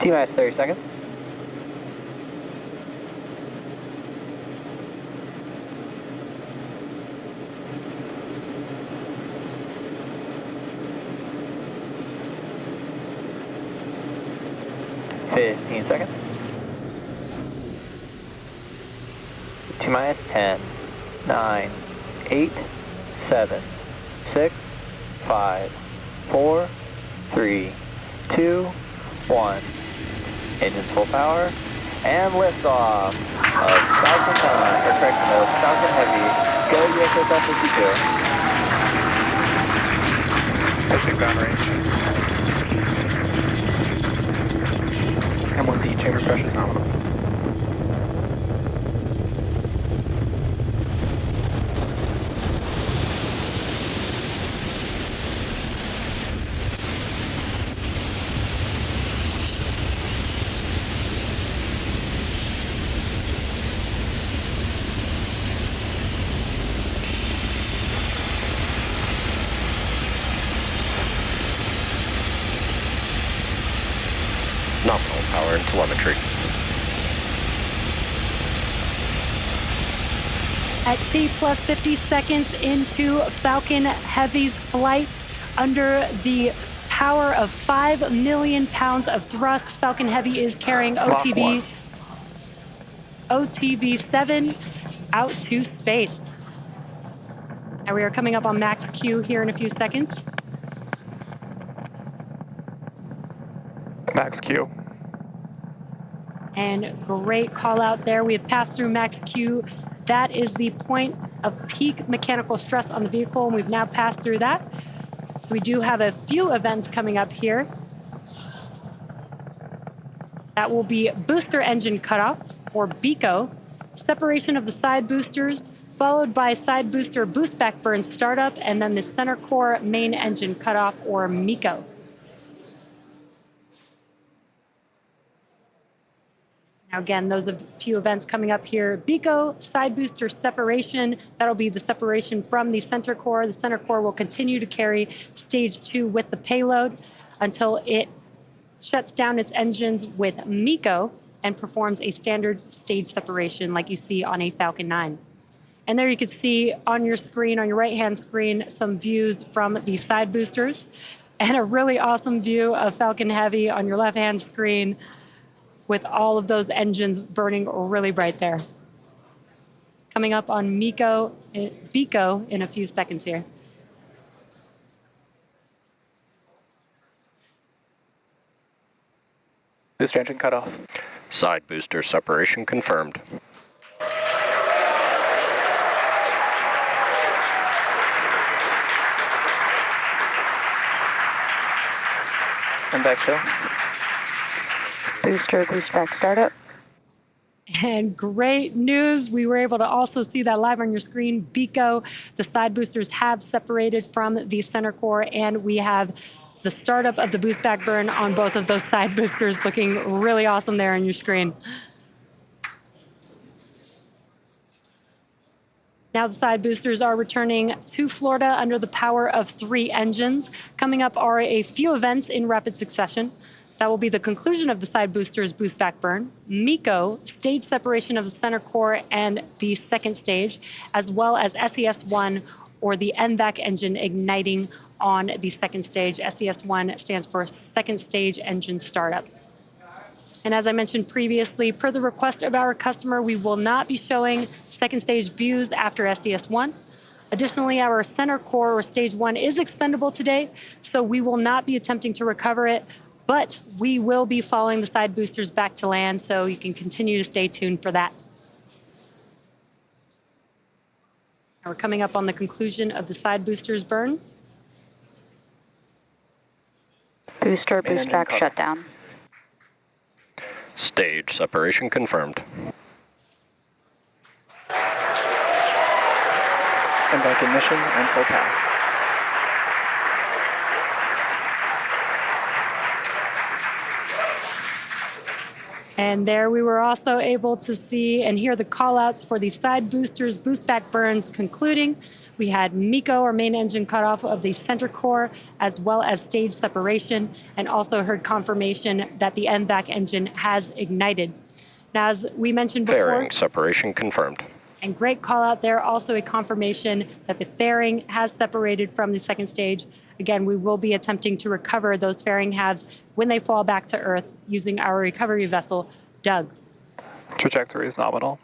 T-minus 30 seconds. Fifteen seconds. T-minus 10, 9, 8, 7, 6, 5, 4, 3, 2, 1. Engines full power, and liftoff of Falcon Falcon Heavy. Go USS 52. Pushing ground range. M1D chamber pressure is nominal. Nominal power and telemetry. At T plus 50 seconds into Falcon Heavy's flight, under the power of 5 million pounds of thrust, Falcon Heavy is carrying OTV-7 out to space. Now we are coming up on max Q here in a few seconds. Max Q. And great call out there. We have passed through max Q. That is the point of peak mechanical stress on the vehicle, and we've now passed through that. So we do have a few events coming up here. That will be booster engine cutoff, or BECO, separation of the side boosters, followed by side booster boost back burn startup, and then the center core main engine cutoff, or MECO. Now again, those are a few events coming up here. BECO, side booster separation. That'll be the separation from the center core. The center core will continue to carry stage 2 with the payload until it shuts down its engines with MECO and performs a standard stage separation like you see on a Falcon 9. And there you can see on your screen, on your right-hand screen, some views from the side boosters and a really awesome view of Falcon Heavy on your left-hand screen with all of those engines burning really bright there. Coming up on BECO in a few seconds here. Booster engine cutoff. Side booster separation confirmed. And back to. Booster boost back startup. And great news, we were able to also see that live on your screen. BECO, the side boosters have separated from the center core, and we have the startup of the boost back burn on both of those side boosters, looking really awesome there on your screen. Now the side boosters are returning to Florida under the power of 3 engines. Coming up are a few events in rapid succession. That will be the conclusion of the side boosters boost back burn, MECO, stage separation of the center core and the second stage, as well as SES-1, or the NVAC engine igniting on the second stage. SES-1 stands for second stage engine startup. And as I mentioned previously, per the request of our customer, we will not be showing second stage views after SES-1. Additionally, our center core, or stage 1, is expendable today, so we will not be attempting to recover it. But we will be following the side boosters back to land, so you can continue to stay tuned for that. Now we're coming up on the conclusion of the side boosters burn. Booster boost back shutdown. Stage separation confirmed. And back ignition and full power. And there we were also able to see and hear the call outs for the side boosters boost back burns concluding. We had MECO, or main engine cutoff of the center core, as well as stage separation, and also heard confirmation that the MVAC engine has ignited. Now, as we mentioned before, Fairing separation confirmed. and great call out there, also a confirmation that the fairing has separated from the second stage. Again, we will be attempting to recover those fairing halves when they fall back to Earth using our recovery vessel, Doug. Trajectory is nominal.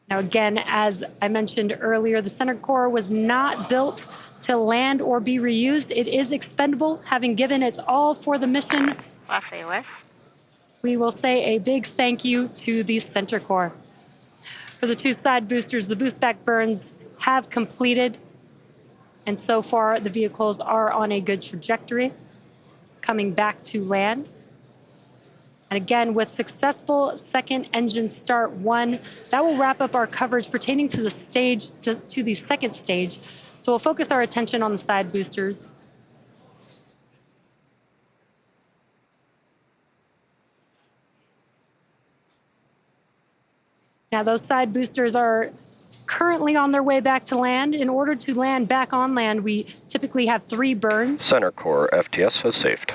Now, again, as I mentioned earlier, the center core was not built to land or be reused. It is expendable, having given its all for the mission. Los Angeles. We will say a big thank you to the center core. For the two side boosters, the boost back burns have completed, and so far the vehicles are on a good trajectory, coming back to land. And again, with successful second engine start 1, that will wrap up our coverage pertaining to the stage, to the second stage. So we'll focus our attention on the side boosters. Now, those side boosters are currently on their way back to land. In order to land back on land, we typically have 3 burns. Center core FTS has safed.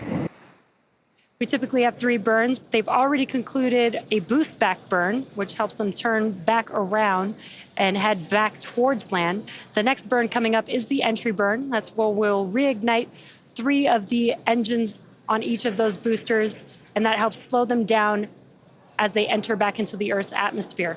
We typically have 3 burns. They've already concluded a boost back burn, which helps them turn back around and head back towards land. The next burn coming up is the entry burn. That's where we'll reignite 3 of the engines on each of those boosters, and that helps slow them down as they enter back into the Earth's atmosphere.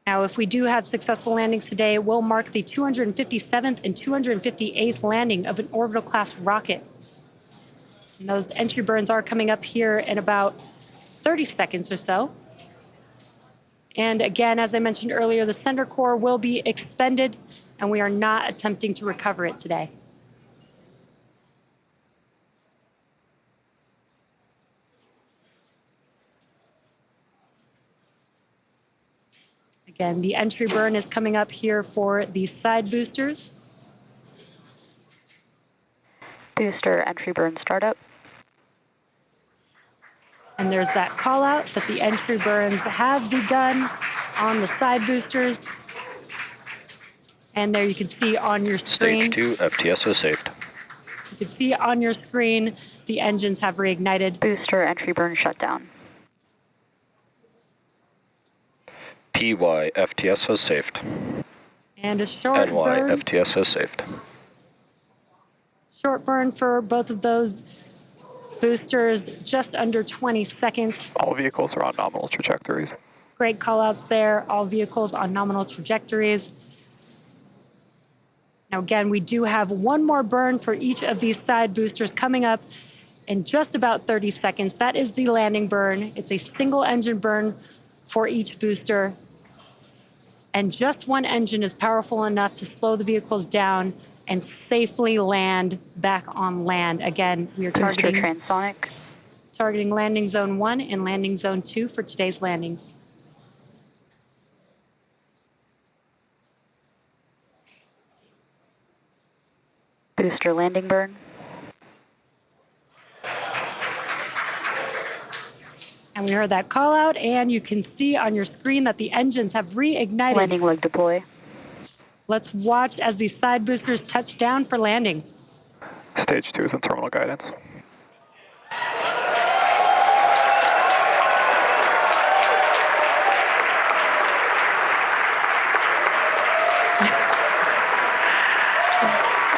Now, if we do have successful landings today, it will mark the 257th and 258th landing of an orbital class rocket. And those entry burns are coming up here in about 30 seconds or so. And again, as I mentioned earlier, the center core will be expended, and we are not attempting to recover it today. Again, the entry burn is coming up here for the side boosters. Booster entry burn startup. And there's that call out that the entry burns have begun on the side boosters. And there you can see on your screen. Stage 2 FTS is saved. You can see on your screen the engines have reignited. Booster entry burn shut down. PY FTS has saved. And a short NY burn. FTS has saved. Short burn for both of those boosters, just under 20 seconds. All vehicles are on nominal trajectories. Great call-outs there. All vehicles on nominal trajectories. Now, again, we do have 1 more burn for each of these side boosters coming up in just about 30 seconds. That is the landing burn. It's a single engine burn for each booster. And just 1 engine is powerful enough to slow the vehicles down and safely land back on land. Again, we are Booster transonic. targeting landing zone 1 and landing zone 2 for today's landings. Booster landing burn. And we heard that call out, and you can see on your screen that the engines have reignited. Landing leg deploy. Let's watch as the side boosters touch down for landing. Stage 2 is in terminal guidance.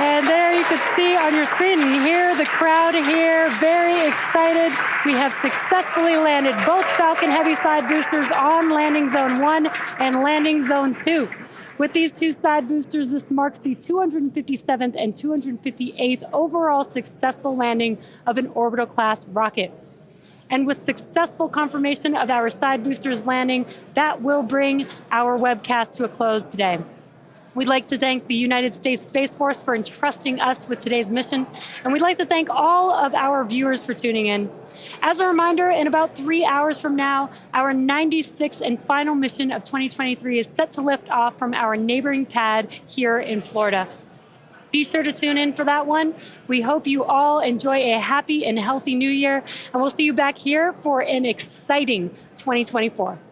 And there you can see on your screen and hear the crowd here, very excited. We have successfully landed both Falcon Heavy side boosters on landing zone 1 and landing zone 2. With these 2 side boosters, this marks the 257th and 258th overall successful landing of an orbital class rocket. And with successful confirmation of our side boosters landing, that will bring our webcast to a close today. We'd like to thank the United States Space Force for entrusting us with today's mission, and we'd like to thank all of our viewers for tuning in. As a reminder, in about 3 hours from now, our 96th and final mission of 2023 is set to lift off from our neighboring pad here in Florida. Be sure to tune in for that one. We hope you all enjoy a happy and healthy new year, and we'll see you back here for an exciting 2024.